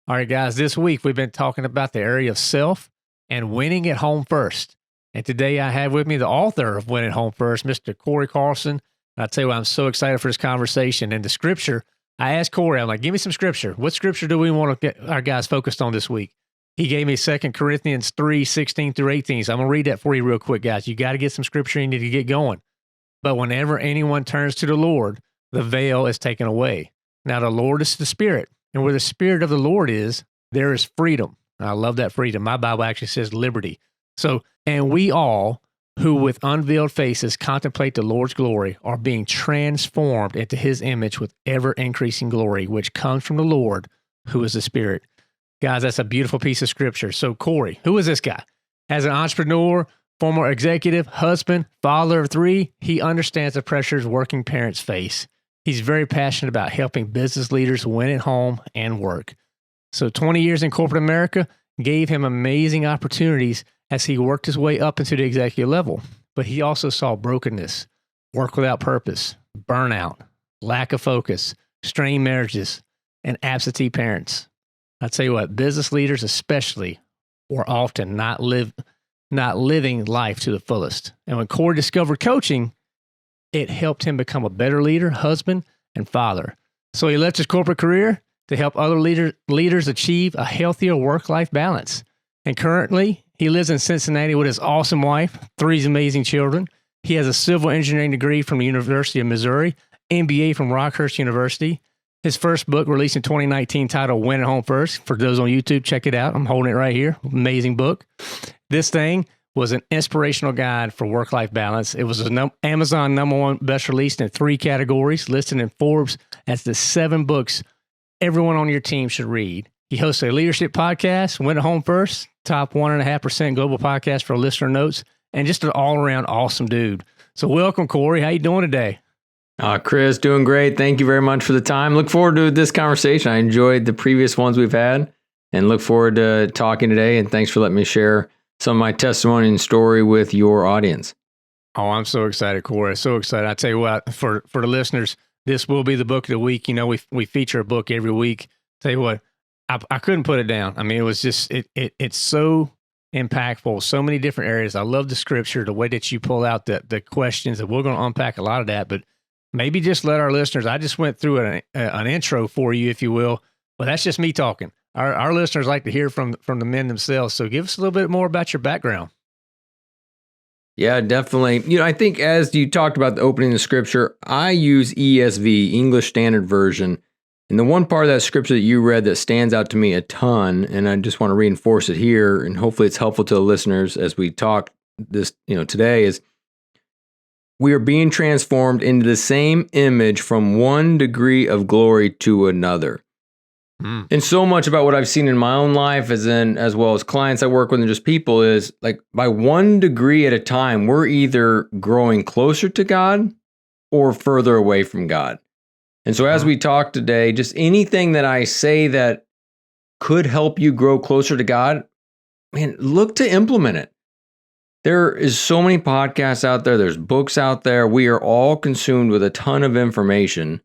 All right, guys, this week we've been talking about the area of self and winning at home first. And today I have with me the author of Winning at Home First, Mr. Cory Carlson. And I tell you what, I'm so excited for this conversation. And the scripture, I asked Cory, I'm like, give me some scripture. What scripture do we want to get our guys focused on this week? He gave me 2 Corinthians 3:16 through 18. So I'm going to read that for you real quick, guys. You got to get some scripture. You need to get going. But whenever anyone turns to the Lord, the veil is taken away. Now, the Lord is the Spirit. And where the Spirit of the Lord is, there is freedom. I love that freedom. My Bible actually says liberty. So, and we all who with unveiled faces contemplate the Lord's glory are being transformed into his image with ever increasing glory, which comes from the Lord, who is the Spirit. Guys, that's a beautiful piece of scripture. So, Cory, who is this guy? As an entrepreneur, former executive, husband, father of 3, he understands the pressures working parents face. He's very passionate about helping business leaders win at home and work. So 20 years in corporate America gave him amazing opportunities as he worked his way up into the executive level. But he also saw brokenness, work without purpose, burnout, lack of focus, strained marriages, and absentee parents. I tell you what, business leaders especially were often not living life to the fullest. And when Cory discovered coaching, it helped him become a better leader, husband, and father. So he left his corporate career to help other leaders achieve a healthier work-life balance. And currently, he lives in Cincinnati with his awesome wife, 3 amazing children. He has a civil engineering degree from the University of Missouri, MBA from Rockhurst University. His first book released in 2019 titled Win at Home First. For those on YouTube, check it out. I'm holding it right here. Amazing book. This thing was an inspirational guide for work-life balance. It was an Amazon #1 best released in 3 categories, listed in Forbes as the 7 books everyone on your team should read. He hosts a leadership podcast, Win at Home First, top 1.5% global podcast for listener notes, and just an all-around awesome dude. So welcome, Cory. How you doing today? Chris, doing great. Thank you very much for the time. Look forward to this conversation. I enjoyed the previous ones we've had and look forward to talking today. And thanks for letting me share some of my testimony and story with your audience. Oh, I'm so excited, Cory. So excited. I tell you what, for the listeners, this will be the book of the week. You know, we feature a book every week. Tell you what, I couldn't put it down. I mean, it was just, it's so impactful, so many different areas. I love the scripture, the way that you pull out the questions, and we're going to unpack a lot of that, but maybe just let our listeners, I just went through an intro for you, if you will, but that's just me talking. Our listeners like to hear from the men themselves. So give us a little bit more about your background. Yeah, definitely. You know, I think as you talked about the opening of the scripture, I use ESV, English Standard Version. And the one part of that scripture that you read that stands out to me a ton, and I just want to reinforce it here, and hopefully it's helpful to the listeners as we talk this, today, is we are being transformed into the same image from one degree of glory to another. And so much about what I've seen in my own life, as well as clients I work with and just people, is like by 1 degree at a time, we're either growing closer to God or further away from God. And so as we talk today, just anything that I say that could help you grow closer to God, man, look to implement it. There is so many podcasts out there. There's books out there. We are all consumed with a ton of information.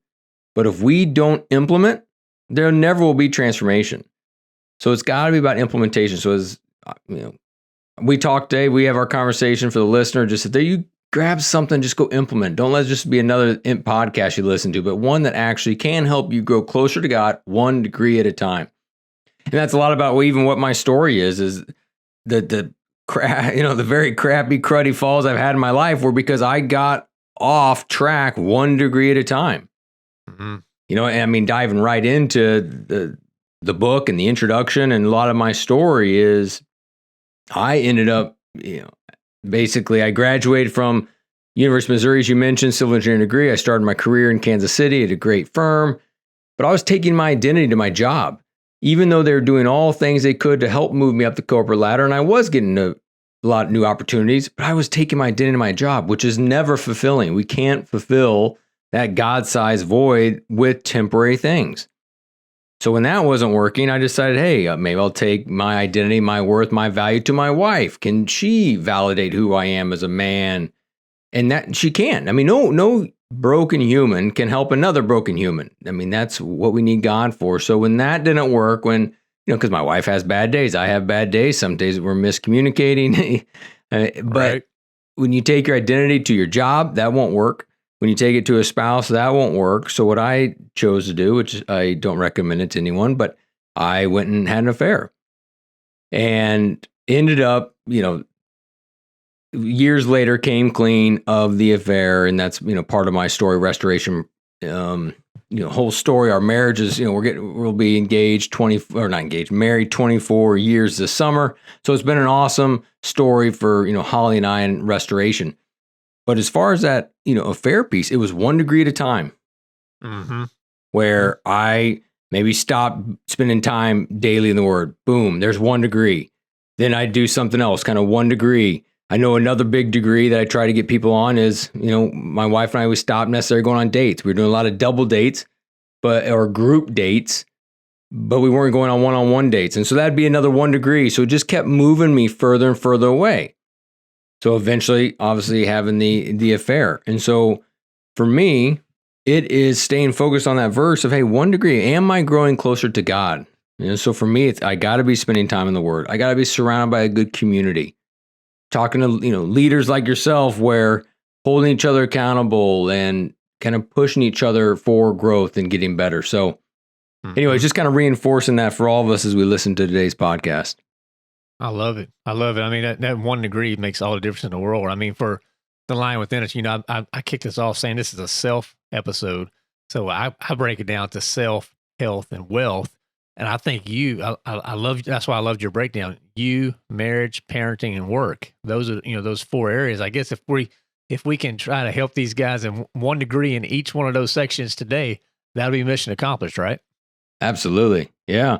But if we don't implement, there never will be transformation. So it's got to be about implementation. So as we talk today, we have our conversation for the listener. Just if you grab something, just go implement. Don't let it just be another podcast you listen to, but one that actually can help you grow closer to God 1 degree at a time. And that's a lot about even what my story is the very crappy, cruddy falls I've had in my life were because I got off track 1 degree at a time. Mm-hmm. And I mean, diving right into the book and the introduction, and a lot of my story is I ended up, basically I graduated from University of Missouri, as you mentioned, civil engineering degree. I started my career in Kansas City at a great firm, but I was taking my identity to my job, even though they were doing all things they could to help move me up the corporate ladder. And I was getting a lot of new opportunities, but I was taking my identity to my job, which is never fulfilling. We can't fulfill that God-sized void with temporary things. So when that wasn't working, I decided, hey, maybe I'll take my identity, my worth, my value to my wife. Can she validate who I am as a man? And that she can. I mean, no broken human can help another broken human. I mean, that's what we need God for. So when that didn't work, when because my wife has bad days. I have bad days. Some days we're miscommunicating. But Right. when you take your identity to your job, that won't work. When you take it to a spouse, that won't work. So what I chose to do, which I don't recommend it to anyone, but I went and had an affair and ended up, years later came clean of the affair. And that's, part of my story, restoration, whole story. Our marriage is, we'll be engaged married 24 years this summer. So it's been an awesome story for, Holly and I in restoration. But as far as that, affair piece, it was 1 degree at a time where I maybe stopped spending time daily in the Word. Boom, there's 1 degree. Then I do something else, kind of 1 degree. I know another big degree that I try to get people on is, my wife and I, we stopped necessarily going on dates. We were doing a lot of double dates, or group dates, but we weren't going on one-on-one dates. And so that'd be another 1 degree. So it just kept moving me further and further away. So eventually, obviously, having the affair. And so for me, it is staying focused on that verse of, hey, 1 degree, am I growing closer to God? So for me, I got to be spending time in the Word. I got to be surrounded by a good community. Talking to, leaders like yourself, where holding each other accountable and kind of pushing each other for growth and getting better. So anyways, just kind of reinforcing that for all of us as we listen to today's podcast. I love it. I love it. I mean, that 1 degree makes all the difference in the world. I mean, for the line within us, I kicked this off saying this is a self episode. So I break it down to self, health, and wealth. And I think I love, that's why I loved your breakdown. You, marriage, parenting, and work. Those are, those 4 areas. I guess if we can try to help these guys in 1 degree in each one of those sections today, that'll be mission accomplished, right? Absolutely. Yeah.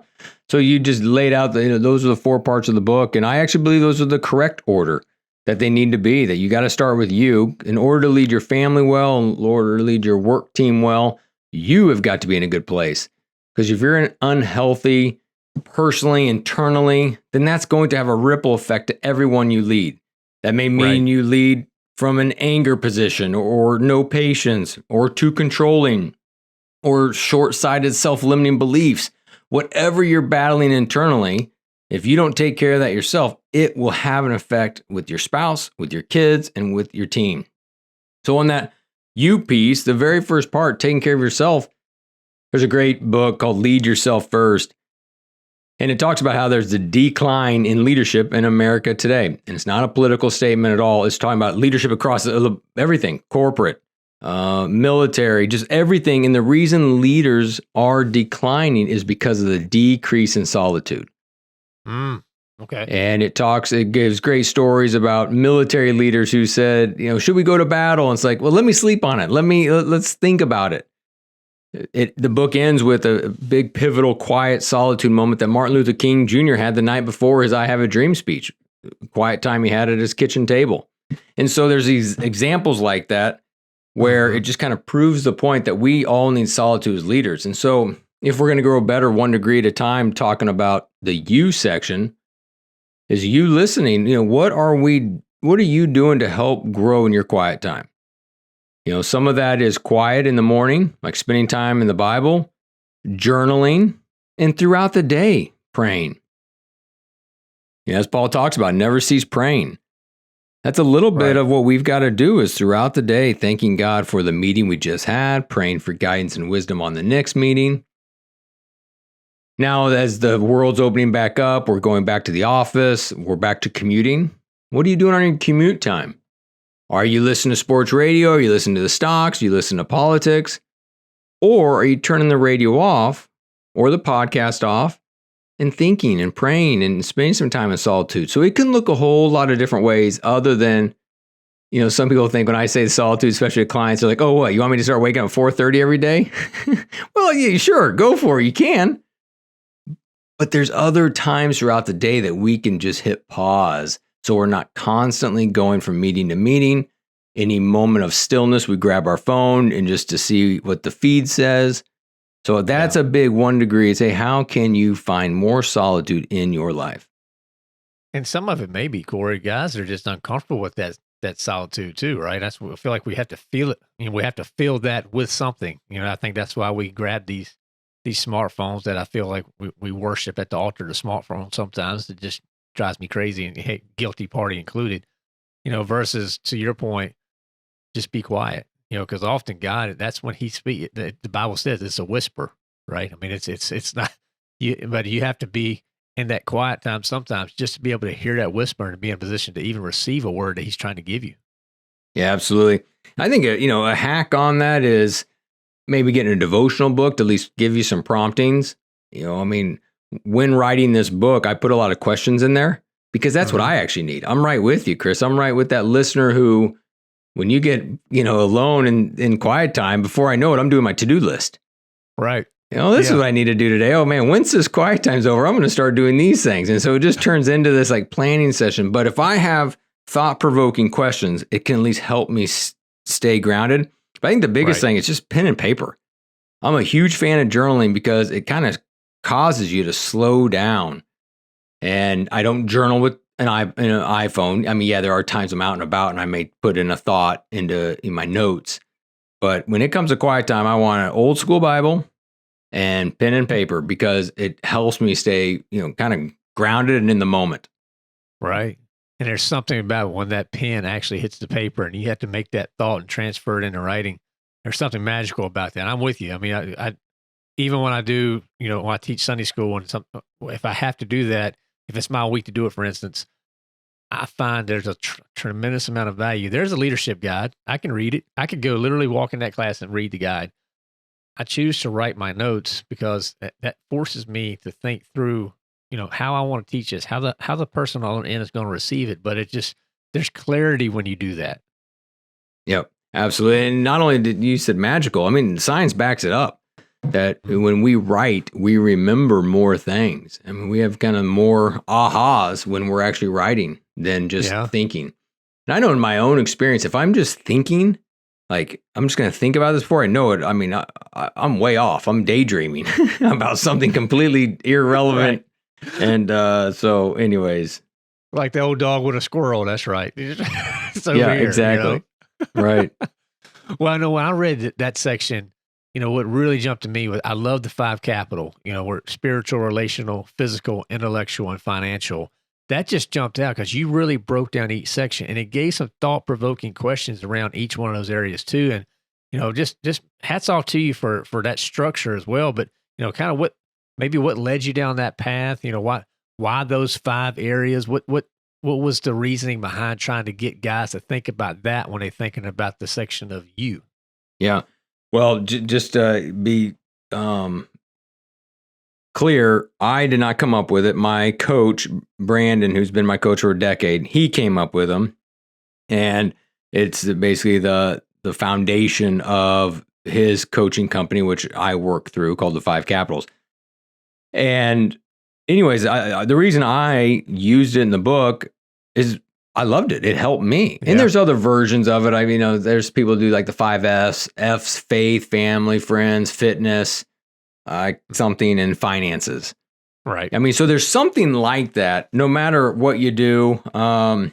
So you just laid out those are the 4 parts of the book. And I actually believe those are the correct order that they need to be, that you got to start with you in order to lead your family well, in order to lead your work team well. You have got to be in a good place. Because if you're unhealthy personally, internally, then that's going to have a ripple effect to everyone you lead. That may mean you lead from an anger position, or no patience, or too controlling, or short-sighted self-limiting beliefs. Whatever you're battling internally, if you don't take care of that yourself, it will have an effect with your spouse, with your kids, and with your team. So on that you piece, the very first part, taking care of yourself, there's a great book called Lead Yourself First. And it talks about how there's a decline in leadership in America today. And it's not a political statement at all. It's talking about leadership across everything, corporate, military, just everything. And the reason leaders are declining is because of the decrease in solitude. Okay. And it gives great stories about military leaders who said, should we go to battle? And it's like, well, let me sleep on it. Let's think about it. The book ends with a big, pivotal, quiet solitude moment that Martin Luther King Jr. had the night before his I Have a Dream speech. Quiet time he had at his kitchen table. And so there's these examples like that where it just kind of proves the point that we all need solitude as leaders. And so if we're going to grow better 1 degree at a time, talking about the you section, is you listening, what are you doing to help grow in your quiet time? Some of that is quiet in the morning, like spending time in the Bible, journaling, and throughout the day, praying. As Paul talks about, never cease praying. That's a little bit of what we've got to do is throughout the day, thanking God for the meeting we just had, praying for guidance and wisdom on the next meeting. Now, as the world's opening back up, we're going back to the office, we're back to commuting. What are you doing on your commute time? Are you listening to sports radio? Are you listening to the stocks? Are you listening to politics? Or are you turning the radio off or the podcast off and thinking and praying and spending some time in solitude? So it can look a whole lot of different ways other than, some people think when I say solitude, especially clients, they're like, oh, what, you want me to start waking up at 4:30 every day? Well, yeah, sure, go for it. You can. But there's other times throughout the day that we can just hit pause. So we're not constantly going from meeting to meeting. Any moment of stillness, we grab our phone and just to see what the feed says. So that's a big 1 degree. Say, how can you find more solitude in your life? And some of it may be, Cory, guys are just uncomfortable with that solitude too, right? That's what I feel like we have to feel it. We have to feel that with something. I think that's why we grab these these smartphones that I feel like we worship at the altar of the smartphone sometimes. It just drives me crazy, and hey, guilty party included, versus to your point, just be quiet, because often God, that's when he speaks. The Bible says it's a whisper, right? I mean, it's not you, but you have to be in that quiet time sometimes just to be able to hear that whisper and be in a position to even receive a word that he's trying to give you. Yeah, absolutely. I think, a hack on that is maybe getting a devotional book to at least give you some promptings. I mean, when writing this book, I put a lot of questions in there because that's what I actually need. I'm right with you, Chris. I'm right with that listener who, when you get, alone in quiet time, before I know it, I'm doing my to-do list. Right. This is what I need to do today. Oh man, once this quiet time's over, I'm going to start doing these things. And so it just turns into this like planning session. But if I have thought-provoking questions, it can at least help me stay grounded. But I think the biggest thing is just pen and paper. I'm a huge fan of journaling because it kind of causes you to slow down. And I don't journal with an iPhone. I mean, yeah, there are times I'm out and about and I may put in a thought in my notes. But when it comes to quiet time, I want an old school Bible and pen and paper because it helps me stay, kind of grounded and in the moment. Right. And there's something about when that pen actually hits the paper and you have to make that thought and transfer it into writing. There's something magical about that. I'm with you. I mean, I even when I do, when I teach Sunday school and if I have to do that, if it's my week to do it, for instance, I find there's a tremendous amount of value. There's a leadership guide. I can read it. I could go literally walk in that class and read the guide. I choose to write my notes because that forces me to think through, how I want to teach this, how the person on the end is going to receive it. But there's clarity when you do that. Yep, absolutely. And not only did you said magical, I mean, science backs it up that when we write, we remember more things. I mean, we have kind of more ahas when we're actually writing than just thinking. And I know in my own experience, if I'm just thinking, like, I'm just going to think about this before I know it. I mean, I'm way off. I'm daydreaming about something completely irrelevant. Right. And so anyways. Like the old dog with a squirrel. That's right. So yeah, weird, exactly. Right. Well, I know when I read that section, what really jumped to me was I love the 5 capital, where spiritual, relational, physical, intellectual, and financial. That just jumped out because you really broke down each section and it gave some thought-provoking questions around each one of those areas too. And, just hats off to you for that structure as well. But, kind of what led you down that path, why those 5 areas, what was the reasoning behind trying to get guys to think about that when they're thinking about the section of you? Yeah. Well, just be clear, I did not come up with it. My coach, Brandon, who's been my coach for a decade, he came up with them. And it's basically the foundation of his coaching company, which I work through, called the 5 Capitals. And anyways, the reason I used it in the book is I loved it. It helped me. Yeah. And there's other versions of it. I mean, there's people who do like the 5 F's, faith, family, friends, fitness, something, and finances. Right. I mean, so there's something like that, no matter what you do. And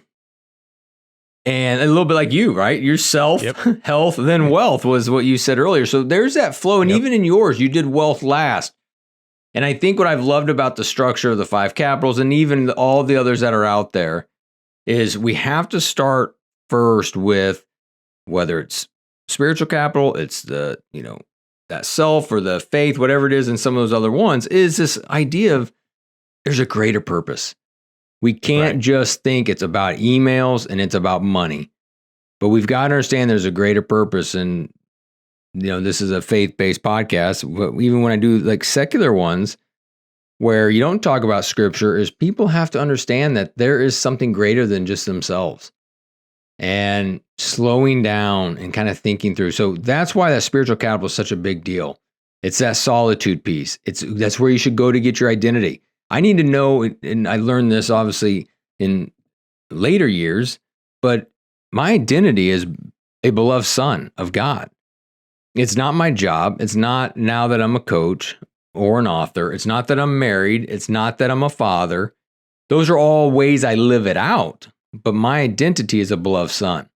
a little bit like you, right? Yourself, health, then wealth was what you said earlier. So there's that flow. And even in yours, you did wealth last. And I think what I've loved about the structure of the 5 Capitals and even all the others that are out there is we have to start first with whether it's spiritual capital, it's the, that self or the faith, whatever it is, and some of those other ones, is this idea of there's a greater purpose. We can't just think it's about emails and it's about money, but we've got to understand there's a greater purpose. And, this is a faith-based podcast. Even when I do like secular ones where you don't talk about scripture, is people have to understand that there is something greater than just themselves and slowing down and kind of thinking through. So that's why that spiritual capital is such a big deal. It's that solitude piece. That's where you should go to get your identity. I need to know, and I learned this obviously in later years, but my identity is a beloved son of God. It's not my job. It's not now that I'm a coach or an author. It's not that I'm married. It's not that I'm a father. Those are all ways I live it out. But my identity is a beloved son.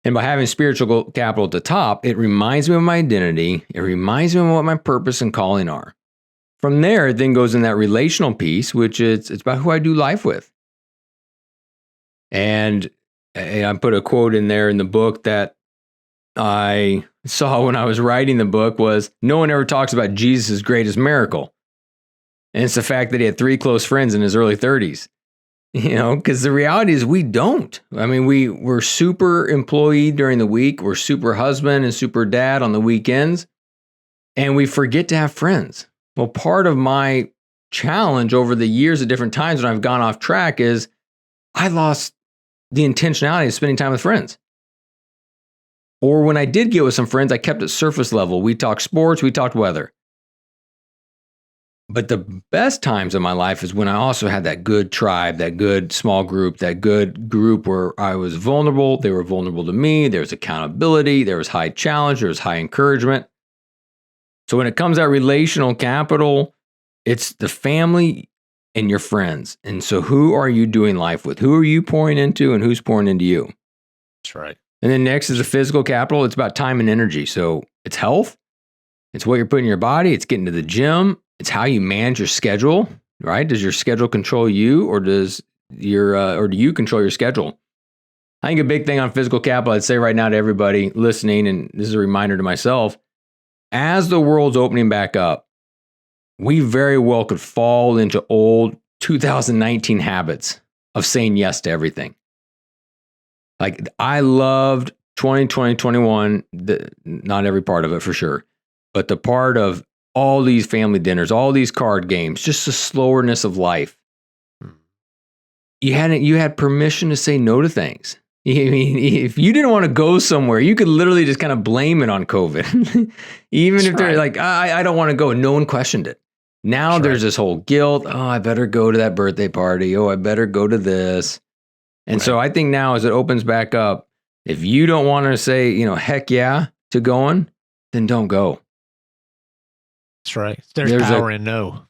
And by having spiritual capital at the top, it reminds me of my identity. It reminds me of what my purpose and calling are. From there, it then goes in that relational piece, which it's about who I do life with. And I put a quote in there in the book that I saw when I was writing the book was, no one ever talks about Jesus' greatest miracle. And it's the fact that he had 3 close friends in his early 30s. Because the reality is we don't. I mean, we're super employee during the week. We're super husband and super dad on the weekends. And we forget to have friends. Well, part of my challenge over the years at different times when I've gone off track is I lost the intentionality of spending time with friends. Or when I did get with some friends, I kept it surface level. We talked sports, we talked weather. But the best times of my life is when I also had that good tribe, that good small group, that good group where I was vulnerable. They were vulnerable to me. There was accountability. There was high challenge. There was high encouragement. So when it comes out relational capital, it's the family and your friends. And so who are you doing life with? Who are you pouring into and who's pouring into you? That's right. And then next is the physical capital. It's about time and energy. So it's health. It's what you're putting in your body. It's getting to the gym. It's how you manage your schedule, right? Does your schedule control you, or do you control your schedule? I think a big thing on physical capital, I'd say right now to everybody listening, and this is a reminder to myself, as the world's opening back up, we very well could fall into old 2019 habits of saying yes to everything. Like I loved 2020, 21, not every part of it for sure, but the part of all these family dinners, all these card games, just the slowerness of life. You had permission to say no to things. I mean, if you didn't want to go somewhere, you could literally just kind of blame it on COVID. Even if they're like, I don't want to go. No one questioned it. Now there's this whole guilt. Oh, I better go to that birthday party. Oh, I better go to this. And so I think now as it opens back up, if you don't want to say, heck yeah to going, then don't go. That's right. There's power in no.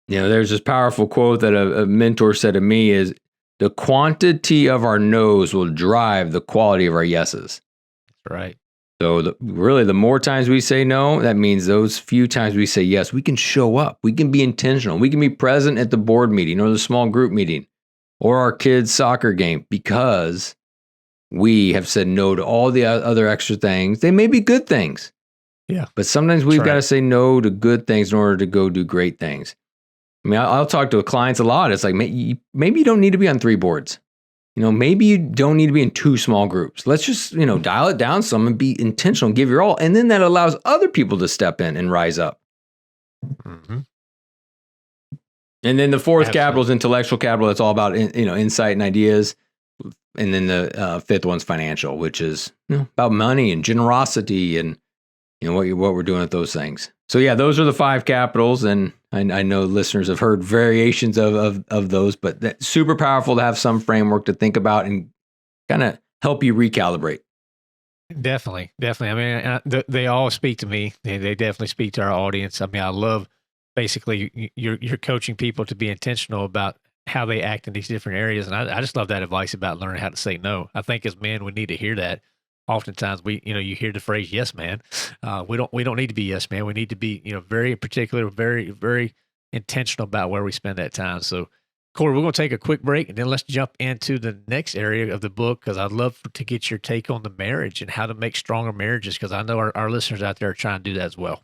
There's this powerful quote that a mentor said to me is, the quantity of our no's will drive the quality of our yeses. That's right. So the more times we say no, that means those few times we say yes, we can show up. We can be intentional. We can be present at the board meeting or the small group meeting or our kids' soccer game because we have said no to all the other extra things. They may be good things. Yeah. But sometimes we've got to say no to good things in order to go do great things. I mean, I'll talk to clients a lot. It's like, maybe you don't need to be on 3 boards. Maybe you don't need to be in 2 small groups. Let's just, dial it down some and be intentional and give your all. And then that allows other people to step in and rise up. Mm-hmm. And then the fourth capital is intellectual capital. It's all about, insight and ideas. And then the fifth one's financial, which is about money and generosity and what we're doing with those things. So yeah, those are the 5 capitals, and I know listeners have heard variations of those, but that's super powerful to have some framework to think about and kind of help you recalibrate. Definitely. I mean, they all speak to me. They definitely speak to our audience. I mean, I love basically you're coaching people to be intentional about how they act in these different areas, and I just love that advice about learning how to say no. I think as men, we need to hear that. Oftentimes you hear the phrase "yes, man." We don't need to be yes, man. We need to be, very particular, very, very intentional about where we spend that time. So, Cory, we're going to take a quick break and then let's jump into the next area of the book because I'd love to get your take on the marriage and how to make stronger marriages because I know our listeners out there are trying to do that as well.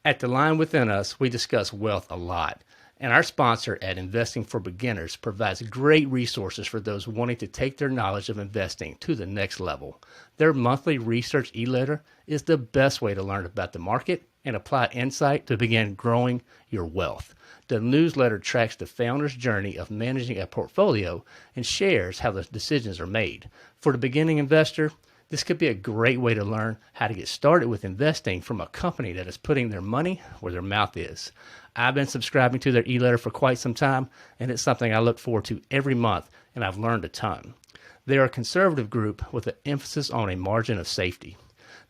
At The Line Within Us, we discuss wealth a lot. And our sponsor at Investing for Beginners provides great resources for those wanting to take their knowledge of investing to the next level. Their monthly research e-letter is the best way to learn about the market and apply insight to begin growing your wealth. The newsletter tracks the founder's journey of managing a portfolio and shares how the decisions are made. For the beginning investor, this could be a great way to learn how to get started with investing from a company that is putting their money where their mouth is. I've been subscribing to their e-letter for quite some time, and it's something I look forward to every month, and I've learned a ton. They are a conservative group with an emphasis on a margin of safety.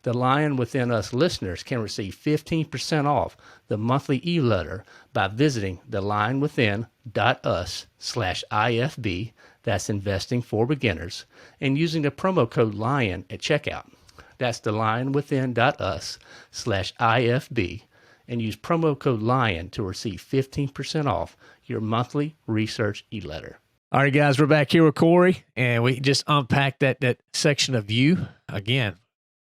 the Lion Within Us listeners can receive 15% off the monthly e-letter by visiting thelionwithin.us/IFB, that's Investing for Beginners, and using the promo code LION at checkout. That's thelionwithin.us/IFB, and use promo code LION to receive 15% off your monthly research e-letter. All right, guys, we're back here with Cory, and we just unpacked that section of you. Again,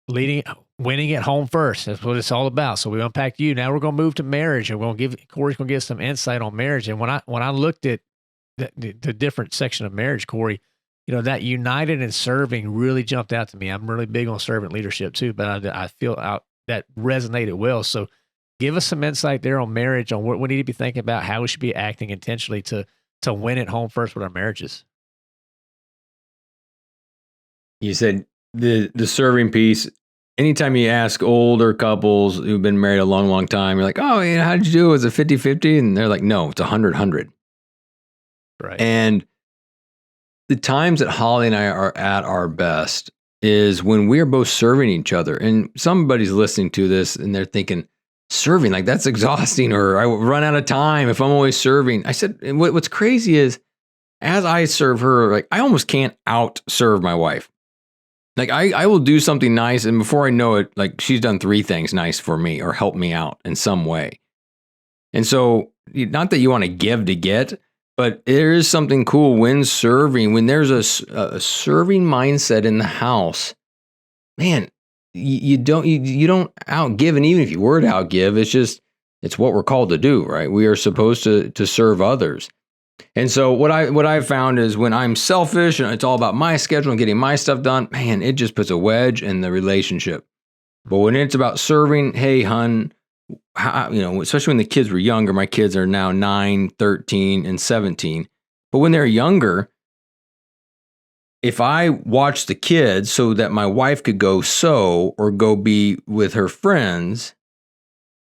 winning at home first. That's what it's all about. So we unpacked you. Now we're going to move to marriage, and Cory's going to give some insight on marriage. And when I looked at the different section of marriage, Cory, that united and serving really jumped out to me. I'm really big on servant leadership too, but I feel that resonated well. So give us some insight there on marriage, on what we need to be thinking about, how we should be acting intentionally to win at home first with our marriages. You said the serving piece. Anytime you ask older couples who've been married a long, long time, you're like, oh, how did you do? Was it 50-50? And they're like, no, it's 100-100. Right. And the times that Holly and I are at our best is when we are both serving each other. And somebody's listening to this and they're thinking, serving, like that's exhausting, or I will run out of time if I'm always serving. I said, what's crazy is as I serve her, like I almost can't out serve my wife. Like I will do something nice, and before I know it, like she's done 3 things nice for me or helped me out in some way. And so, not that you want to give to get, but there is something cool when serving, when there's a serving mindset in the house. Man, you don't outgive, and even if you were to outgive, it's what we're called to do, right? We are supposed to serve others. And so what I've found is when I'm selfish and it's all about my schedule and getting my stuff done, man, it just puts a wedge in the relationship. But when it's about serving, hey, hun, especially when the kids were younger, my kids are now 9, 13, and 17. But when they're younger, if I watched the kids so that my wife could go sew or go be with her friends,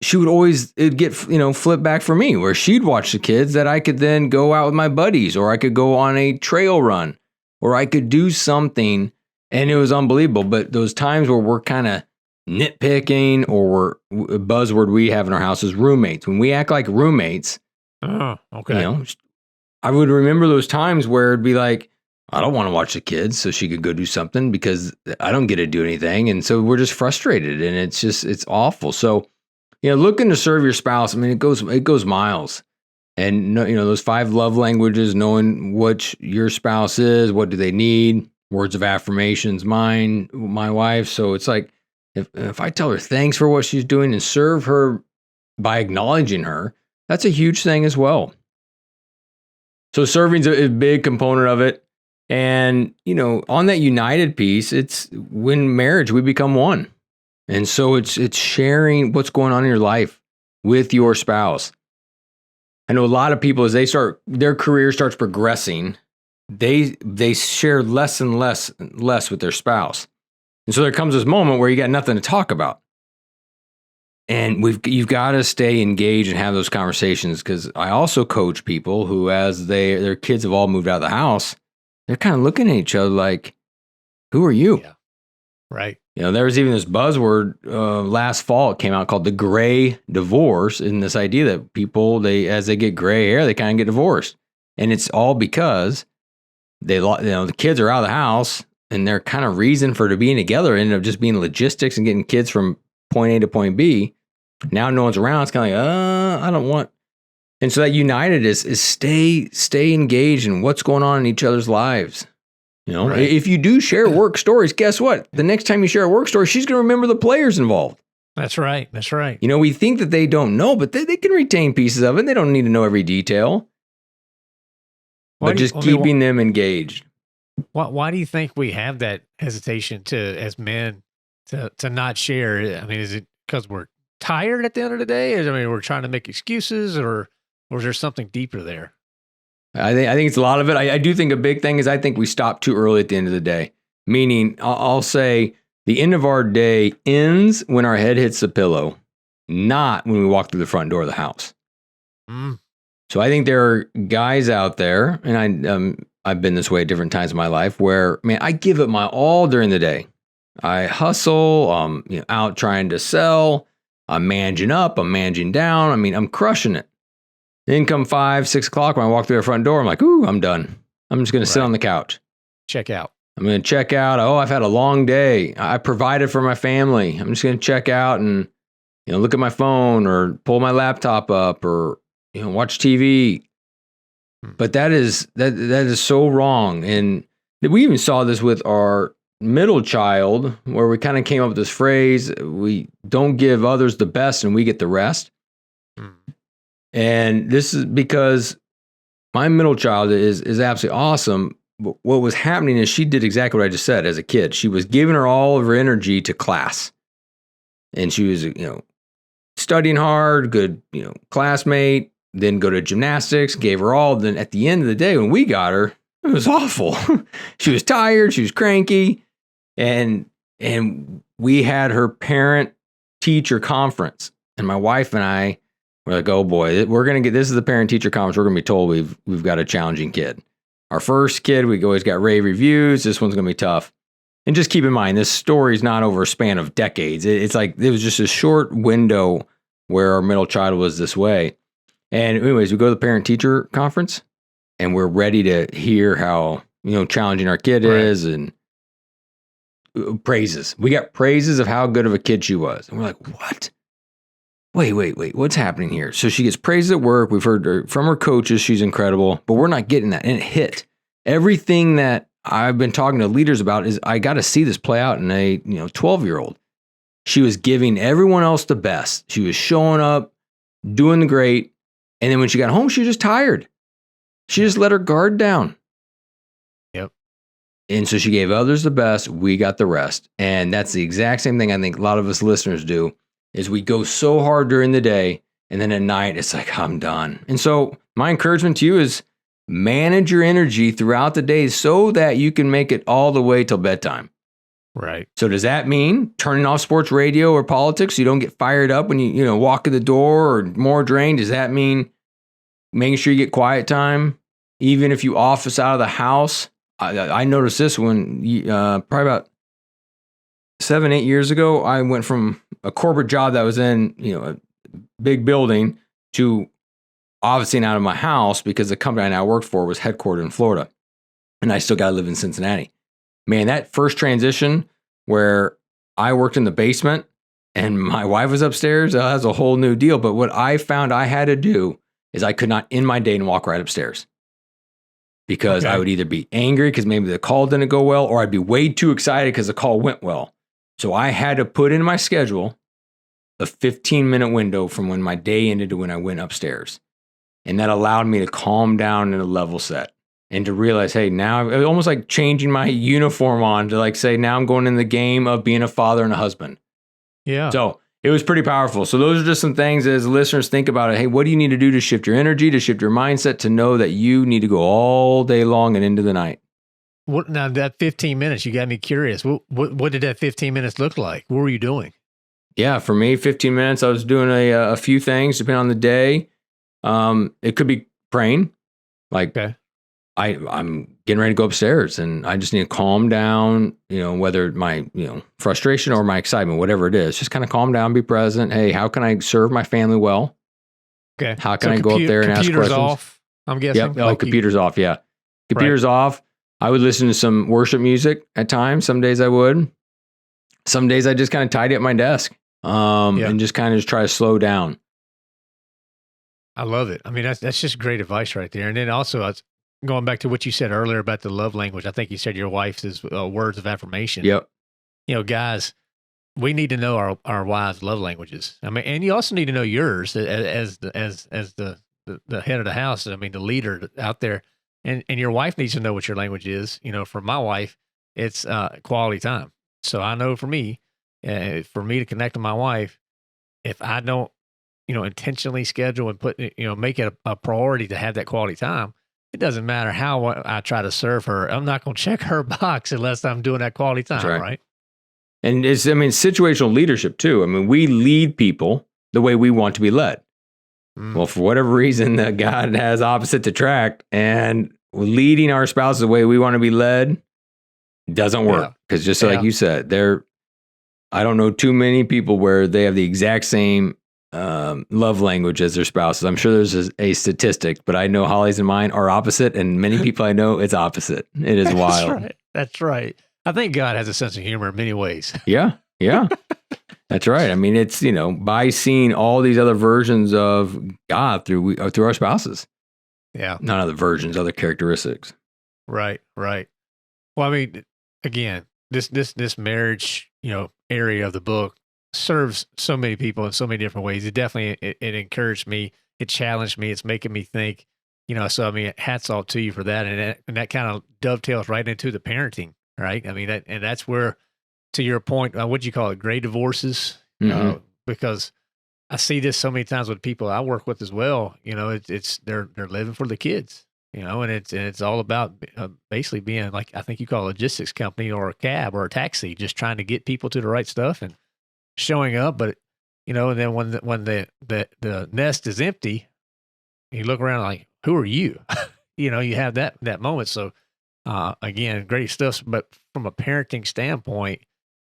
she would always, it'd get, flipped back for me, where she'd watch the kids that I could then go out with my buddies, or I could go on a trail run, or I could do something, and it was unbelievable. But those times where we're kind of nitpicking, or a buzzword we have in our house is roommates. When we act like roommates, okay. I would remember those times where it'd be like, I don't want to watch the kids so she could go do something because I don't get to do anything. And so we're just frustrated, and it's awful. So, looking to serve your spouse, I mean, it goes miles. And, those 5 love languages, knowing what your spouse is, what do they need, words of affirmations, my wife. So it's like, if I tell her thanks for what she's doing and serve her by acknowledging her, that's a huge thing as well. So serving's a big component of it. And, on that united piece, it's when marriage, we become one. And so it's sharing what's going on in your life with your spouse. I know a lot of people, as their career starts progressing, they share less and less with their spouse. And so there comes this moment where you got nothing to talk about. And you've got to stay engaged and have those conversations, because I also coach people who, as their kids have all moved out of the house, they're kind of looking at each other like, who are you? Yeah. Right. There was even this buzzword last fall, it came out, called the gray divorce, and this idea that people, as they get gray hair, they kind of get divorced. And it's all because the kids are out of the house, and their kind of reason for being together ended up just being logistics and getting kids from point A to point B. Now no one's around. It's kind of like, I don't want. And so that united is stay engaged in what's going on in each other's lives. Right. If you do share work stories, guess what? The next time you share a work story, she's going to remember the players involved. That's right. That's right. We think that they don't know, but they can retain pieces of it. They don't need to know every detail. But just keeping them engaged. Why do you think we have that hesitation as men to not share? I mean, is it because we're tired at the end of the day? We're trying to make excuses, or is there something deeper there? I think it's a lot of it. I do think a big thing is I think we stop too early at the end of the day. Meaning, I'll say the end of our day ends when our head hits the pillow, not when we walk through the front door of the house. Mm. So I think there are guys out there, and I've been this way at different times in my life, where, man, I give it my all during the day. I hustle. Out trying to sell. I'm managing up. I'm managing down. I mean, I'm crushing it. Then come 5, 6 o'clock when I walk through the front door, I'm like, ooh, I'm done. I'm just going to sit on the couch. Check out. I'm going to check out. Oh, I've had a long day. I provided for my family. I'm just going to check out and, look at my phone or pull my laptop up or, watch TV. But that is so wrong. And we even saw this with our middle child, where we kind of came up with this phrase, we don't give others the best and we get the rest. And this is because my middle child is absolutely awesome. But what was happening is she did exactly what I just said as a kid. She was giving her all of her energy to class. And she was, studying hard, good, classmate, then go to gymnastics, gave her all. Then at the end of the day, when we got her, it was awful. She was tired. She was cranky. And we had her parent teacher conference. And my wife and I were like, oh boy, this is the parent teacher conference. We're going to be told we've got a challenging kid. Our first kid, we always got rave reviews. This one's going to be tough. And just keep in mind, this story is not over a span of decades. It's like, it was just a short window where our middle child was this way. And anyways, we go to the parent teacher conference and we're ready to hear how, challenging our kid is, and praises. We got praises of how good of a kid she was. And we're like, what? Wait, what's happening here? So she gets praises at work. We've heard from her coaches, she's incredible, but we're not getting that. And it hit. Everything that I've been talking to leaders about is I got to see this play out in a 12-year-old. She was giving everyone else the best. She was showing up, doing the great. And then when she got home, she was just tired. She just let her guard down. Yep. And so she gave others the best. We got the rest. And that's the exact same thing I think a lot of us listeners do, is we go so hard during the day, and then at night, it's like, I'm done. And so my encouragement to you is manage your energy throughout the day so that you can make it all the way till bedtime. Right. So does that mean turning off sports radio or politics so you don't get fired up when you walk in the door or more drained? Does that mean making sure you get quiet time, even if you office out of the house? I noticed this when probably about 7, 8 years ago, I went from a corporate job that was in a big building to officing out of my house because the company I now worked for was headquartered in Florida, and I still got to live in Cincinnati. Man, that first transition where I worked in the basement and my wife was upstairs, that was a whole new deal. But what I found I had to do is I could not end my day and walk right upstairs, because I would either be angry because maybe the call didn't go well, or I'd be way too excited because the call went well. So I had to put in my schedule a 15-minute window from when my day ended to when I went upstairs. And that allowed me to calm down and a level set and to realize, hey, now it was almost like changing my uniform on to say, now I'm going in the game of being a father and a husband. Yeah. So it was pretty powerful. So those are just some things as listeners think about it. Hey, what do you need to do to shift your energy, to shift your mindset, to know that you need to go all day long and into the night? What now? That 15 minutes, you got me curious. What did that 15 minutes look like? What were you doing? Yeah, for me, 15 minutes, I was doing a few things depending on the day. It could be praying. I'm getting ready to go upstairs and I just need to calm down, whether my, frustration or my excitement, whatever it is, just kind of calm down, be present. Hey, how can I serve my family well? Okay. How can I go up there and ask questions? Computers off, I'm guessing. Yep. Computers off. Yeah. Computers off. I would listen to some worship music at times. Some days I would. Some days I just kind of tidy up my desk and just kind of try to slow down. I love it. I mean, that's just great advice right there. And then also, going back to what you said earlier about the love language, I think you said your wife's is words of affirmation. Yep. Guys, we need to know our wives' love languages. I mean, and you also need to know yours as the head of the house. I mean, the leader out there, and your wife needs to know what your language is. For my wife, it's quality time. So I know for me to connect to my wife, if I don't, intentionally schedule and put, make it a priority to have that quality time, it doesn't matter how I try to serve her. I'm not going to check her box unless I'm doing that quality time, right? And situational leadership too. I mean, we lead people the way we want to be led. Well, for whatever reason, God has opposite to attract, and leading our spouse the way we want to be led, Doesn't work. Because just like Yeah. you said, I don't know too many people where they have the exact same love language as their spouses. I'm sure there's a statistic, but I know Holly's and mine are opposite, and many people I know it's opposite. It is wild. That's right. That's right. I think God has a sense of humor in many ways. Yeah. That's right. I mean, it's, by seeing all these other versions of God through our spouses. Yeah. Not other versions, other characteristics. Right. Well, I mean, again, this marriage, area of the book serves so many people in so many different ways. It definitely, it encouraged me. It challenged me. It's making me think, so I mean, hats off to you for that. And that kind of dovetails right into the parenting, right? I mean, that's where, to your point, what'd you call it? Gray divorces, because I see this so many times with people I work with as well. It's they're living for the kids, and it's all about basically being like, I think you call a logistics company or a cab or a taxi, just trying to get people to the right stuff and showing up. But and then when the nest is empty, you look around like, who are you? You have that moment. So again, great stuff. But from a parenting standpoint,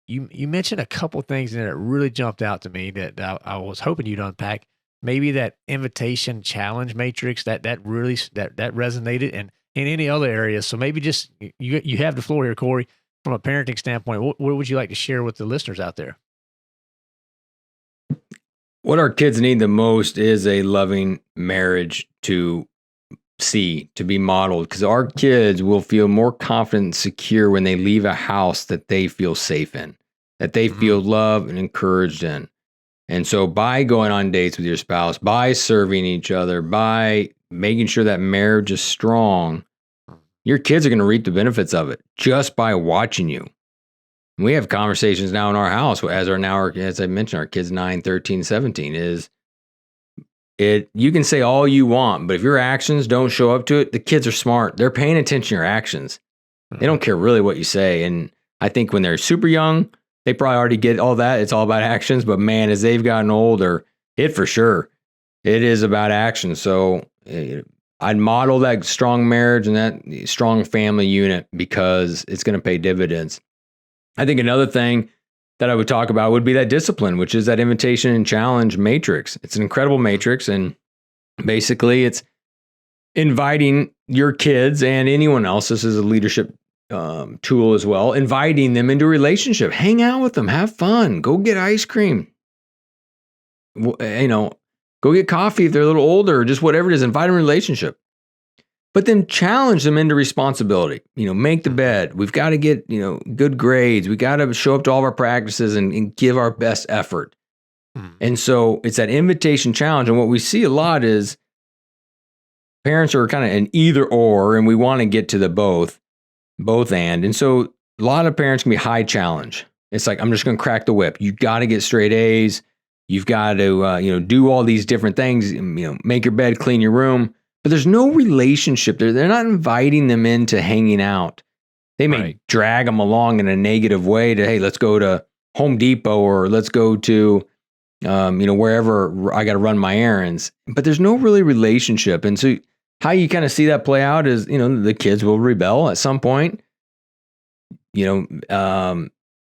you mentioned a couple things in there that really jumped out to me that I was hoping you'd unpack. Maybe that invitation challenge matrix that really resonated, and in any other areas. So maybe just you have the floor here, Cory. From a parenting standpoint, what would you like to share with the listeners out there? What our kids need the most is a loving marriage to be modeled, because our kids will feel more confident and secure when they leave a house that they feel safe in, that they feel loved and encouraged in. And so by going on dates with your spouse, by serving each other, by making sure that marriage is strong, your kids are going to reap the benefits of it just by watching you. We have conversations now in our house, as I mentioned, our kids 9, 13, 17 you can say all you want, but if your actions don't show up to it, the kids are smart. They're paying attention to your actions. They don't care really what you say. And I think when they're super young, they probably already get all that. It's all about actions. But man, as they've gotten older, it is about action. So I'd model that strong marriage and that strong family unit, because it's going to pay dividends. I think another thing that I would talk about would be that discipline, which is that invitation and challenge matrix. It's an incredible matrix. And basically it's inviting your kids and anyone else. This is a leadership tool as well, inviting them into a relationship, hang out with them, have fun, go get ice cream, go get coffee if they're a little older, or just whatever it is, invite them in a relationship. But then challenge them into responsibility. Make the bed. We've got to get, good grades. We got to show up to all of our practices and give our best effort. And so it's that invitation challenge. And what we see a lot is parents are kind of an either or, and we want to get to the both and. And so a lot of parents can be high challenge. It's like, I'm just going to crack the whip. You got to get straight A's. You've got to, do all these different things, make your bed, clean your room. But there's no relationship there. They're not inviting them into hanging out. They may drag them along in a negative way to, hey, let's go to Home Depot, or let's go to, wherever I got to run my errands. But there's no really relationship. And so how you kind of see that play out is, the kids will rebel at some point.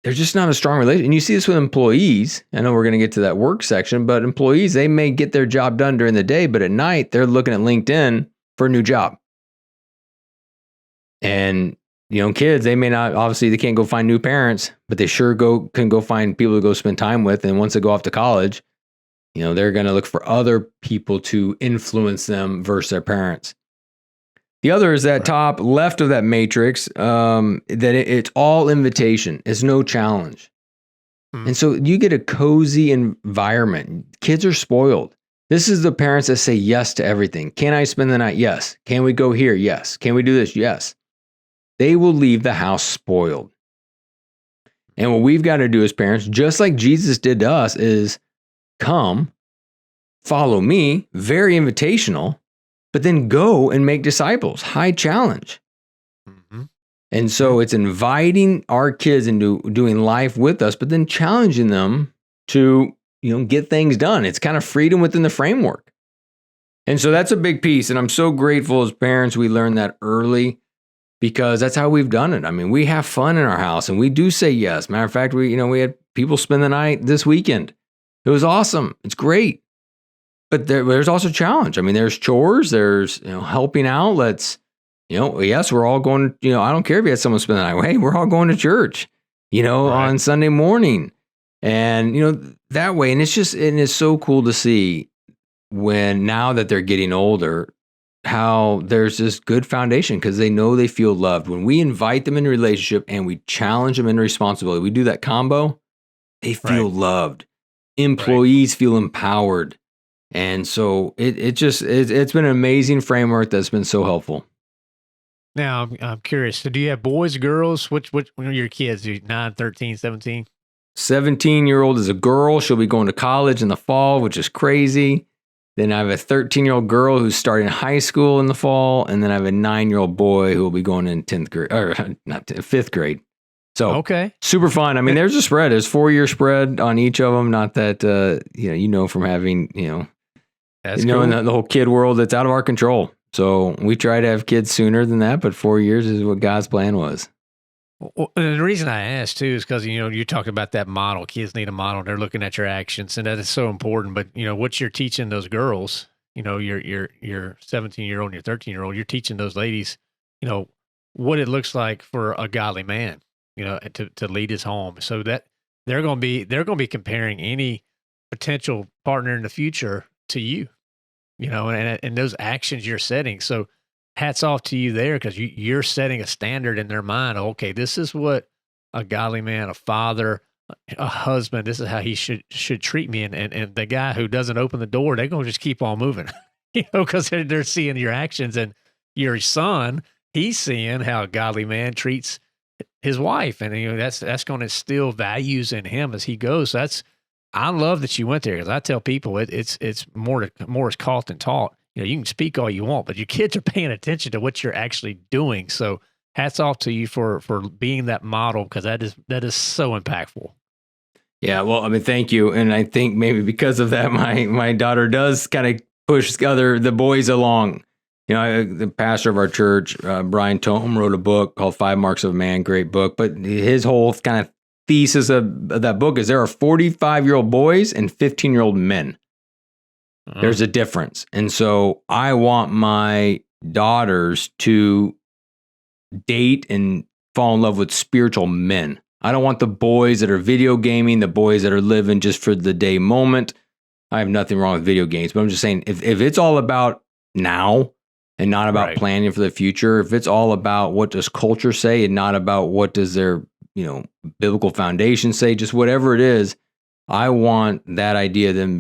There's just not a strong relationship. And you see this with employees. I know we're going to get to that work section, but employees, they may get their job done during the day, but at night they're looking at LinkedIn for a new job. And, kids, they may not, obviously they can't go find new parents, but they sure can go find people to go spend time with. And once they go off to college, they're going to look for other people to influence them versus their parents. The other is that top left of that matrix, that it's all invitation. It's no challenge. And so you get a cozy environment. Kids are spoiled. This is the parents that say yes to everything. Can I spend the night? Yes. Can we go here? Yes. Can we do this? Yes. They will leave the house spoiled. And what we've got to do as parents, just like Jesus did to us, is come, follow me, very invitational, but then go and make disciples. High challenge. And so it's inviting our kids into doing life with us, but then challenging them to, get things done. It's kind of freedom within the framework. And so that's a big piece. And I'm so grateful as parents, we learned that early. because that's how we've done it. I mean, we have fun in our house and we do say yes. Matter of fact, we had people spend the night this weekend. It was awesome. It's great. But there's also challenge. I mean, there's chores, there's, helping out. Yes, we're all going, I don't care if you had someone spend the night. Hey, we're all going to church, right, on Sunday morning. And, that way. And it's so cool to see now that they're getting older, how there's this good foundation because they know they feel loved. When we invite them in a relationship and we challenge them in responsibility, we do that combo, they feel loved. Employees feel empowered. And so it's been an amazing framework that's been so helpful. Now, I'm curious. So do you have boys, girls? Which when are your kids? 9, 13, 17? 17-year-old is a girl. She'll be going to college in the fall, which is crazy. Then I have a 13-year-old girl who's starting high school in the fall. And then I have a 9-year-old boy who will be going in 10th grade, or not 5th grade. So okay, super fun. I mean, there's a spread. There's 4-year spread on each of them. Not that, from having, that's cool. In the whole kid world, that's out of our control. So we try to have kids sooner than that, but 4 years is what God's plan was. Well, and the reason I asked too is because you talked about that model. Kids need a model. They're looking at your actions, and that is so important. But what you're teaching those girls, your 17-year-old and your 13-year-old, you're teaching those ladies, what it looks like for a godly man, to lead his home. So that they're going to be comparing any potential partner in the future to you, and those actions you're setting. So hats off to you there because you're setting a standard in their mind. Okay, this is what a godly man, a father, a husband, this is how he should treat me. And the guy who doesn't open the door, they're going to just keep on moving, because they're seeing your actions. And your son, he's seeing how a godly man treats his wife. And, that's going to instill values in him as he goes. So I love that you went there because I tell people it's more is caught than taught. You can speak all you want, but your kids are paying attention to what you're actually doing. So hats off to you for being that model because that is so impactful. Yeah, well, I mean, thank you. And I think maybe because of that, my daughter does kind of push the boys along. The pastor of our church, Brian Tome, wrote a book called 5 Marks of a Man, great book. But his whole kind of thesis of that book is there are 45-year-old boys and 15-year-old men. There's a difference. And so I want my daughters to date and fall in love with spiritual men. I don't want the boys that are video gaming, the boys that are living just for the day moment. I have nothing wrong with video games, but I'm just saying if it's all about now and not about planning for the future, if it's all about what does culture say and not about what does their, biblical foundation say, just whatever it is, I want that idea of them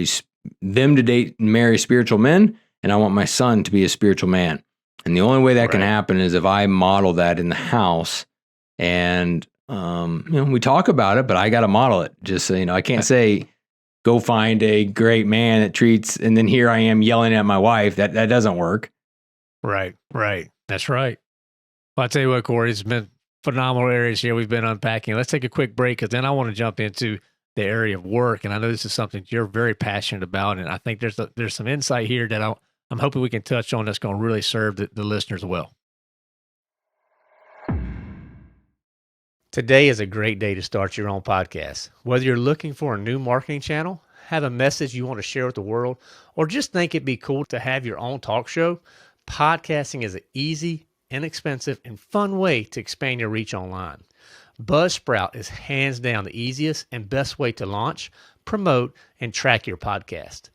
to date and marry spiritual men, and I want my son to be a spiritual man. And the only way that can happen is if I model that in the house. And we talk about it, but I got to model it. Just so I can't say go find a great man that treats, and then here I am yelling at my wife. That doesn't work. Right. That's right. Well, I tell you what, Cory, it's been phenomenal areas here we've been unpacking. Let's take a quick break because then I want to jump into the area of work. And I know this is something you're very passionate about. And I think there's some insight here that I'm hoping we can touch on that's going to really serve the listeners well. Today is a great day to start your own podcast. Whether you're looking for a new marketing channel, have a message you want to share with the world, or just think it'd be cool to have your own talk show, podcasting is an easy, inexpensive, and fun way to expand your reach online. Buzzsprout is hands down the easiest and best way to launch, promote, and track your podcast.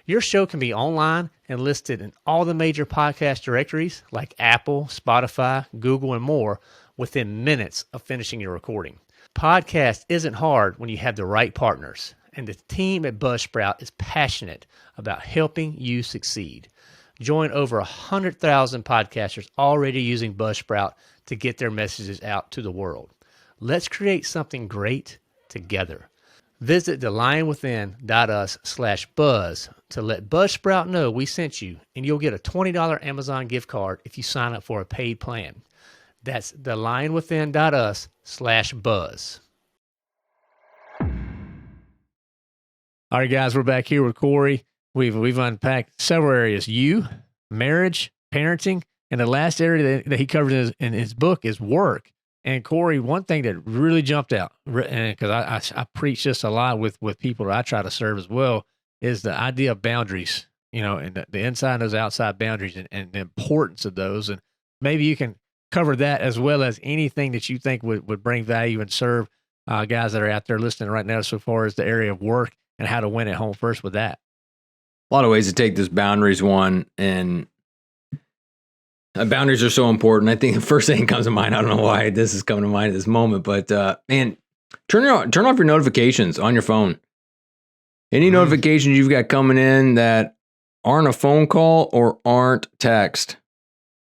Your show can be online and listed in all the major podcast directories like Apple, Spotify, Google, and more within minutes of finishing your recording. Podcast isn't hard when you have the right partners, and the team at Buzzsprout is passionate about helping you succeed. Join over 100,000 podcasters already using Buzzsprout to get their messages out to the world. Let's create something great together. Visit thelionwithin.us/buzz to let Buzzsprout know we sent you, and you'll get a $20 Amazon gift card if you sign up for a paid plan. That's thelionwithin.us/buzz. All right, guys, we're back here with Cory. We've unpacked several areas: you, marriage, parenting, And the last area that he covered in his book is work. And Cory, one thing that really jumped out, because I preach this a lot with people that I try to serve as well, is the idea of boundaries, and the inside and those outside boundaries and the importance of those. And maybe you can cover that as well as anything that you think would bring value and serve guys that are out there listening right now so far as the area of work and how to win at home first with that. A lot of ways to take this boundaries one, and boundaries are so important. I think the first thing that comes to mind, I don't know why this is coming to mind at this moment, but man, turn off your notifications on your phone. Any notifications you've got coming in that aren't a phone call or aren't text,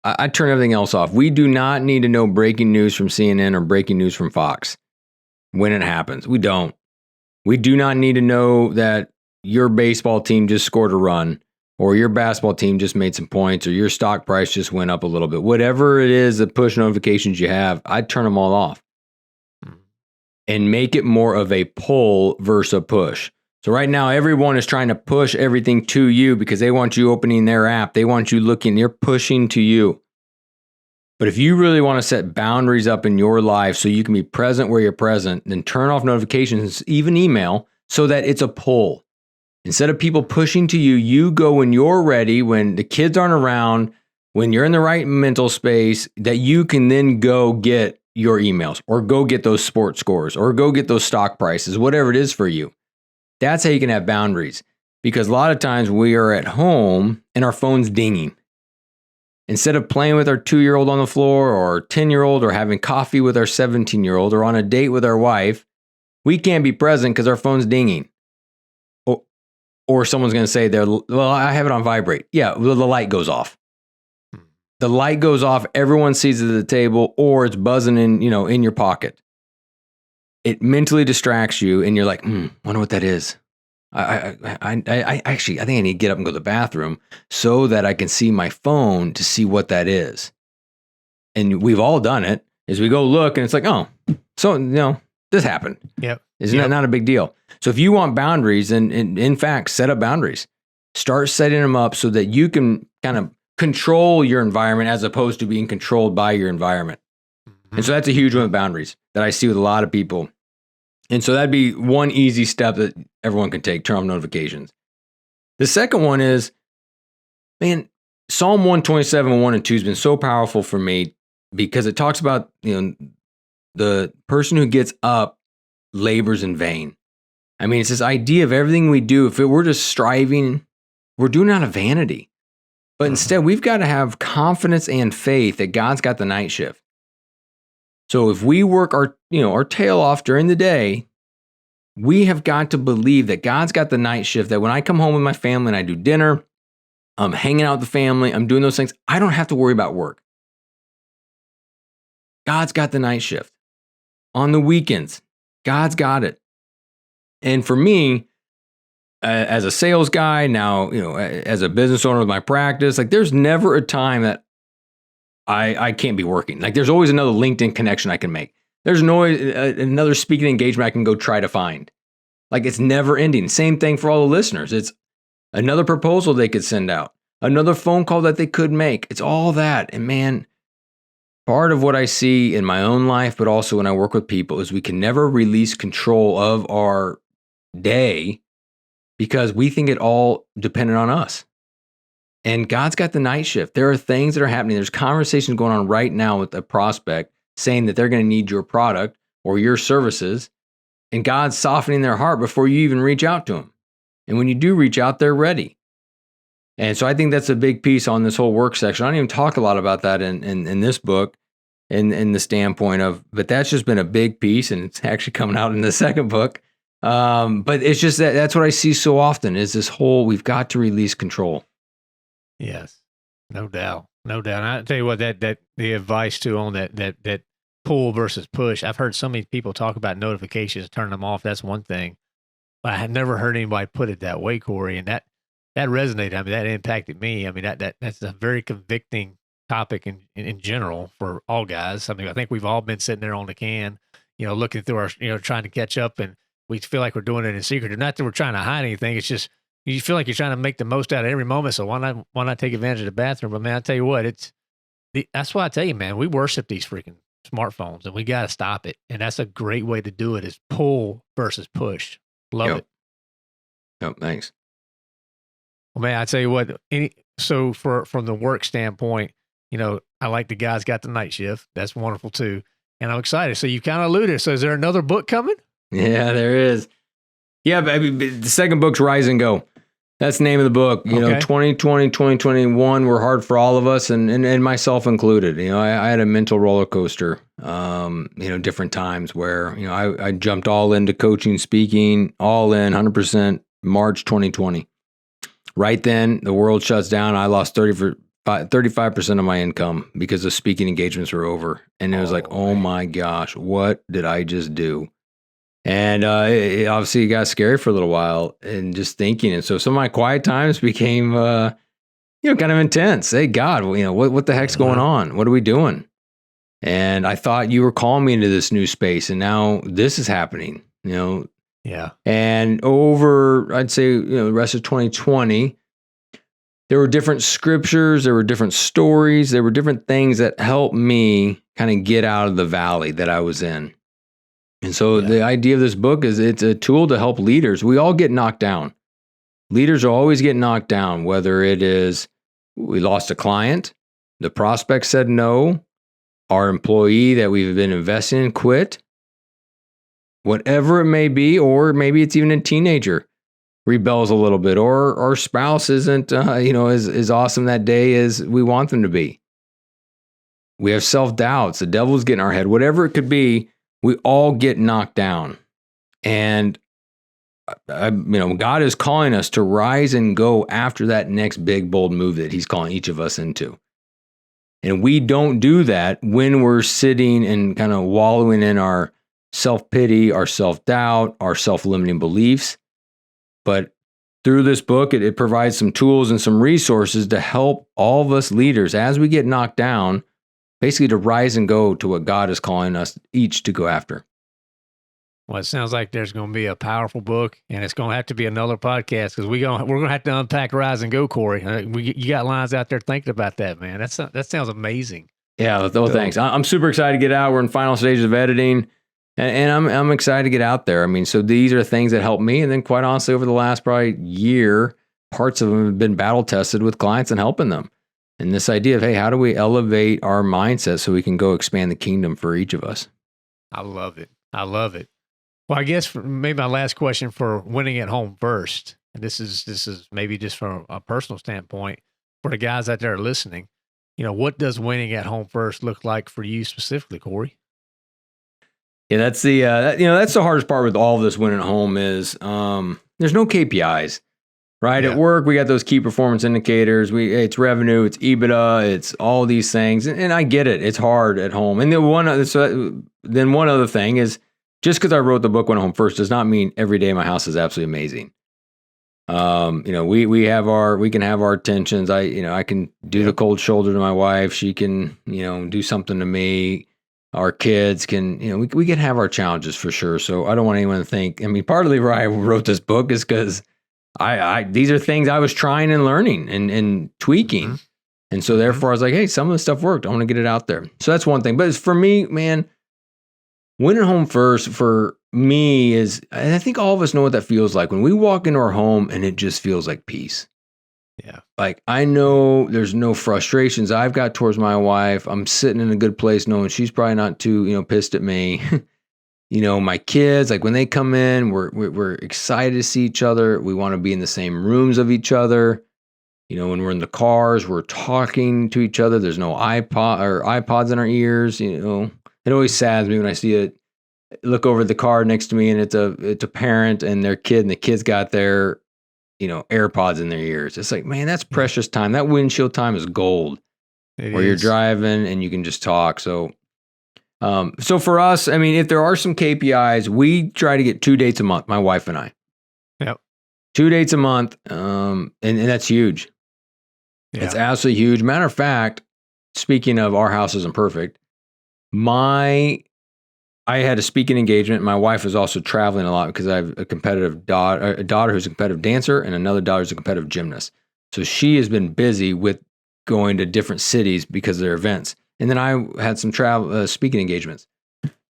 I turn everything else off. We do not need to know breaking news from CNN or breaking news from Fox when it happens. We don't. We do not need to know that your baseball team just scored a run, or your basketball team just made some points, or your stock price just went up a little bit. Whatever it is, the push notifications you have, I'd turn them all off and make it more of a pull versus a push. So right now, everyone is trying to push everything to you because they want you opening their app. They want you looking, they're pushing to you. But if you really want to set boundaries up in your life so you can be present where you're present, then turn off notifications, even email, so that it's a pull. Instead of people pushing to you, you go when you're ready, when the kids aren't around, when you're in the right mental space, that you can then go get your emails or go get those sports scores or go get those stock prices, whatever it is for you. That's how you can have boundaries, because a lot of times we are at home and our phone's dinging. Instead of playing with our 2-year-old on the floor or 10-year-old or having coffee with our 17-year-old or on a date with our wife, we can't be present because our phone's dinging. Or someone's going to say, well, I have it on vibrate. Yeah, well, the light goes off. The light goes off, everyone sees it at the table, or it's buzzing in your pocket. It mentally distracts you, and you're like, wonder what that is. I actually, I think I need to get up and go to the bathroom so that I can see my phone to see what that is. And we've all done it, is we go look, and it's like, oh, so, this happened. Yep. Isn't that not a big deal? So if you want boundaries, and in fact, set up boundaries. Start setting them up so that you can kind of control your environment as opposed to being controlled by your environment. Mm-hmm. And so that's a huge one with boundaries that I see with a lot of people. And so that'd be one easy step that everyone can take, turn off notifications. The second one is, man, Psalm 127, 1 and 2 has been so powerful for me because it talks about, the person who gets up labors in vain. I mean, it's this idea of everything we do, if we're just striving, we're doing it out of vanity. But instead, we've got to have confidence and faith that God's got the night shift. So if we work our tail off during the day, we have got to believe that God's got the night shift, that when I come home with my family and I do dinner, I'm hanging out with the family, I'm doing those things, I don't have to worry about work. God's got the night shift. On the weekends, God's got it. And for me, as a sales guy, now, as a business owner with my practice, like there's never a time that I can't be working. Like there's always another LinkedIn connection I can make. There's always another speaking engagement I can go try to find. Like it's never ending. Same thing for all the listeners. It's another proposal they could send out, another phone call that they could make. It's all that. And man, part of what I see in my own life, but also when I work with people, is we can never release control of our day because we think it all dependent on us. And God's got the night shift. There are things that are happening. There's conversations going on right now with a prospect saying that they're going to need your product or your services. And God's softening their heart before you even reach out to them. And when you do reach out, they're ready. And so I think that's a big piece on this whole work section. I don't even talk a lot about that in this book, in the standpoint of, but that's just been a big piece, and it's actually coming out in the second book. But it's just that's what I see so often is this whole, we've got to release control. Yes, no doubt. No doubt. And I tell you what, that the advice too on that pull versus push. I've heard so many people talk about notifications, turn them off. That's one thing. But I had never heard anybody put it that way, Cory. And that resonated. I mean, that impacted me. I mean, that's a very convicting topic in general for all guys. I mean, I think we've all been sitting there on the can, looking through our, trying to catch up, and we feel like we're doing it in secret. Not that we're trying to hide anything. It's just, you feel like you're trying to make the most out of every moment. So why not take advantage of the bathroom? But man, I tell you what, That's why I tell you, man, we worship these freaking smartphones and we got to stop it. And that's a great way to do it is pull versus push. Love it. Yep. Thanks. Well, man, I tell you what, so from the work standpoint, I like the guys got the night shift. That's wonderful too. And I'm excited. So you kind of alluded. So is there another book coming? Yeah, there is. Yeah, but the second book's Rise and Go. That's the name of the book. 2020, 2021 were hard for all of us and myself included. I had a mental roller coaster, different times where, I jumped all into coaching, speaking, all in 100% March 2020. Right then, the world shuts down. I lost 35% of my income because the speaking engagements were over. And it was oh my gosh, what did I just do? And it obviously got scary for a little while and just thinking. And so some of my quiet times became, kind of intense. Hey, God, what the heck's going on? What are we doing? And I thought you were calling me into this new space. And now this is happening, Yeah. And over, I'd say, the rest of 2020, there were different scriptures, there were different stories, there were different things that helped me kind of get out of the valley that I was in. And so the idea of this book is it's a tool to help leaders. We all get knocked down. Leaders are always getting knocked down, whether it is we lost a client, the prospect said no, our employee that we've been investing in quit, whatever it may be, or maybe it's even a teenager rebels a little bit, or our spouse isn't, as awesome that day as we want them to be. We have self-doubts. The devil's getting in our head. Whatever it could be, we all get knocked down. And, God is calling us to rise and go after that next big, bold move that he's calling each of us into. And we don't do that when we're sitting and kind of wallowing in our self-pity, our self-doubt, our self-limiting beliefs. But through this book, it provides some tools and some resources to help all of us leaders as we get knocked down, basically to rise and go to what God is calling us each to go after. Well, it sounds like there's going to be a powerful book, and it's going to have to be another podcast because we're going to have to unpack Rise and Go, Cory. You got lines out there thinking about that, man. That sounds amazing. Yeah, thanks. I'm super excited to get out. We're in final stages of editing. And I'm excited to get out there. I mean, so these are things that help me. And then quite honestly, over the last probably year, parts of them have been battle tested with clients and helping them. And this idea of, hey, how do we elevate our mindset so we can go expand the kingdom for each of us? I love it. Well, I guess maybe my last question for winning at home first, and this is maybe just from a personal standpoint for the guys out there listening, what does winning at home first look like for you specifically, Cory? Yeah, that's that's the hardest part with all of this winning at home is there's no KPIs, right? Yeah. At work, we got those key performance indicators. It's revenue, it's EBITDA, it's all these things, and I get it. It's hard at home. And then one other thing is just because I wrote the book Win at Home First does not mean every day in my house is absolutely amazing. We can have our tensions. I can do the cold shoulder to my wife. She can do something to me. Our kids can, we can have our challenges for sure. So I don't want anyone to think, partly why I wrote this book is because these are things I was trying and learning and tweaking. Mm-hmm. And so therefore I was like, hey, some of the stuff worked. I want to get it out there. So that's one thing. But for me, man, winning home first for me is, and I think all of us know what that feels like when we walk into our home and it just feels like peace. Yeah. Like I know there's no frustrations I've got towards my wife. I'm sitting in a good place knowing she's probably not too, pissed at me. My kids, like when they come in, we're excited to see each other. We want to be in the same rooms of each other. When we're in the cars, we're talking to each other. There's no iPods in our ears. It always saddens me when I see it. Look over the car next to me and it's a parent and their kid, and the kid's got their AirPods in their ears. It's like, man, that's precious time. That windshield time is gold. Where you're driving and you can just talk. So for us, if there are some KPIs, we try to get 2 dates a month, my wife and I. Yep. 2 dates a month. And that's huge. Yeah. It's absolutely huge. Matter of fact, speaking of our house isn't perfect, I had a speaking engagement. My wife was also traveling a lot because I have a daughter who's a competitive dancer and another daughter who's a competitive gymnast. So she has been busy with going to different cities because of their events. And then I had some travel speaking engagements.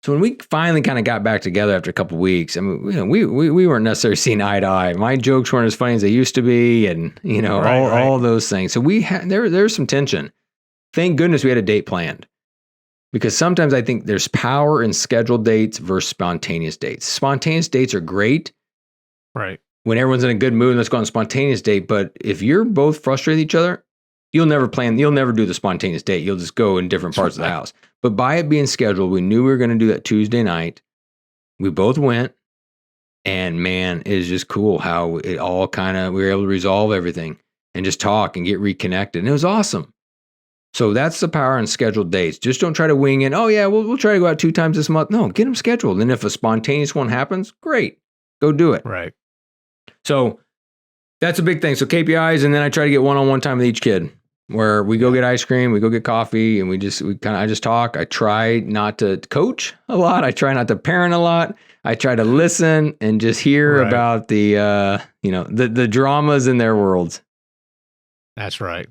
So when we finally kind of got back together after a couple of weeks, I mean, we weren't necessarily seeing eye to eye. My jokes weren't as funny as they used to be, and all those things. So we had there's some tension. Thank goodness we had a date planned, because sometimes I think there's power in scheduled dates versus spontaneous dates. Spontaneous dates are great, right? When everyone's in a good mood, let's go on a spontaneous date. But if you're both frustrated with each other, you'll never do the spontaneous date. You'll just go in different parts of the house. But by it being scheduled, we knew we were going to do that Tuesday night. We both went, and man, it is just cool how it all we were able to resolve everything and just talk and get reconnected. And it was awesome. So that's the power in scheduled dates. Just don't try to wing in. Oh yeah, we'll try to go out 2 times this month. No, get them scheduled. And if a spontaneous one happens, great, go do it. Right. So that's a big thing. So KPIs, and then I try to get one-on-one time with each kid, where we go get ice cream, we go get coffee, and I just talk. I try not to coach a lot. I try not to parent a lot. I try to listen and just hear about the dramas in their worlds. That's right.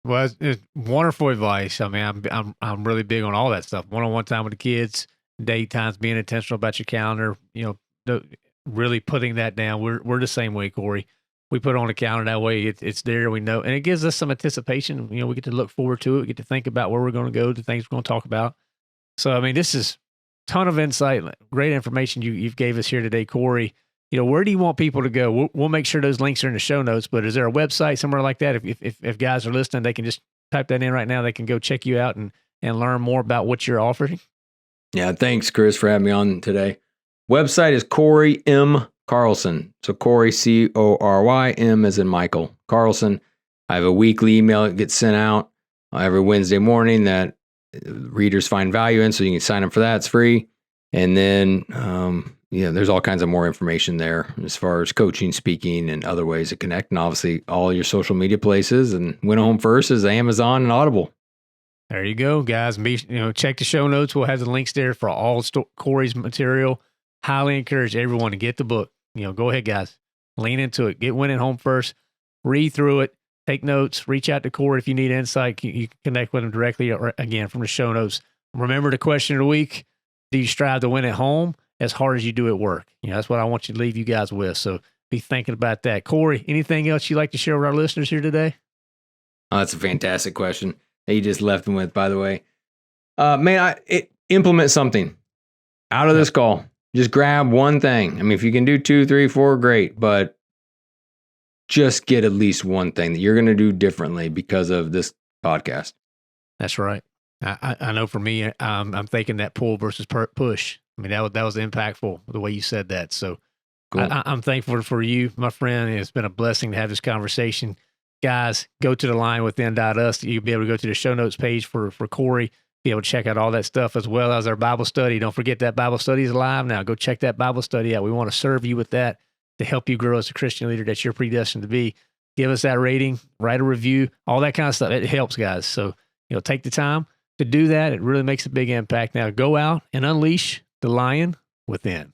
Well, it's wonderful advice. I mean, I'm really big on all that stuff. One-on-one time with the kids, date times, being intentional about your calendar. Really putting that down. We're the same way, Cory. We put it on the calendar that way. It's there. We know, and it gives us some anticipation. We get to look forward to it. We get to think about where we're going to go, the things we're going to talk about. So, I mean, this is a ton of insight, great information you've gave us here today, Cory. Where do you want people to go? We'll make sure those links are in the show notes. But is there a website somewhere like that? If guys are listening, they can just type that in right now. They can go check you out and learn more about what you're offering. Yeah, thanks, Chris, for having me on today. Website is Cory M. Carlson. So Cory, Cory, M as in Michael, Carlson. I have a weekly email that gets sent out every Wednesday morning that readers find value in. So you can sign up for that. It's free. And then, there's all kinds of more information there as far as coaching, speaking, and other ways to connect. And obviously all your social media places, and Win Home First is Amazon and Audible. There you go, guys. Check the show notes. We'll have the links there for all Cory's material. Highly encourage everyone to get the book. Go ahead, guys. Lean into it. Get Winning Home First. Read through it. Take notes. Reach out to Cory if you need insight. You can connect with him directly, or again, from the show notes. Remember the question of the week: do you strive to win at home as hard as you do at work? That's what I want you to leave you guys with. So be thinking about that. Cory, anything else you'd like to share with our listeners here today? Oh, that's a fantastic question that you just left them with, by the way. Implement something out of this call. Just grab one thing. I mean, if you can do 2, 3, 4, great. But just get at least one thing that you're going to do differently because of this podcast. That's right. I know for me, I'm thinking that pull versus push. I mean, that was impactful the way you said that. So cool. I'm thankful for you, my friend. It's been a blessing to have this conversation. Guys, go to the linewithin.us. You'll be able to go to the show notes page for Cory, be able to check out all that stuff, as well as our Bible study. Don't forget that Bible study is live now. Go check that Bible study out. We want to serve you with that to help you grow as a Christian leader that you're predestined to be. Give us that rating, write a review, all that kind of stuff. It helps, guys. So, take the time to do that. It really makes a big impact. Now go out and unleash the lion within.